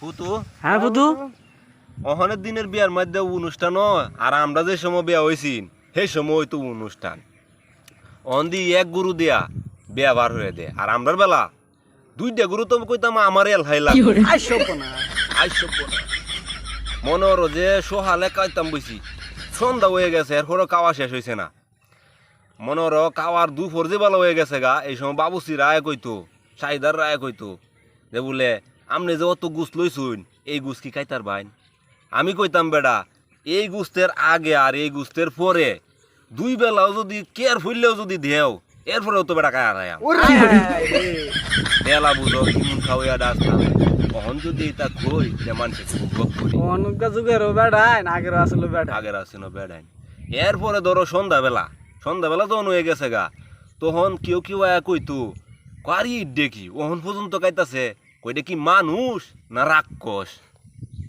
ফুতু হ্যাঁ বুধু অহনের দিনের বিয়ার মধ্যে অনুষ্ঠান হয়, আর আমরা যে সময় বিয়া হয়েছি সেই সময় তো অনুষ্ঠান অন্দি এক গুরু দিয়া বিয়া বার হয়ে দে, আর আমরার বেলা দুইটা গুরু তো কইতাম আমার এল হাই লাগবে মনে হলো যে সোহালে কাইতাম বইছি সন্ধ্যা হয়ে গেছে, এরপরও খাওয়া শেষ হয়েছে না। মনে হলো খাওয়ার দুপুর যে বেলা হয়ে গেছে গা, এই সময় বাবুসি রায় কইতো, সাইদার রায় কইতো যে বলে আমনে যে অত গুছ লইছুন এই গুছ কি খাইতার বাইন। আমি কইতাম বেডা এই গুস্তের আগে আর এই গুস্তের পরে দুই বেলাও যদি কেয়ার ফুললেও যদি দেও এরপরেও তো বেটা খায় আরাম বেলা বুঝো কিমন খাওয়া ডাকতাম। কখন যদি এটা কই যে মানুষের খুব করি অনুকা যুগেরও বেড়ায় আগের আসলে বেড়ায় আগের আছে না বেড়াইন। এরপরে ধরো সন্ধ্যাবেলা যখন হয়ে গেছে গা, তখন কেউ কেউ কইতো কারি দেখি ওহন পর্যন্ত কাইতাছে কইটা কি মানুষ না রাক্ষস।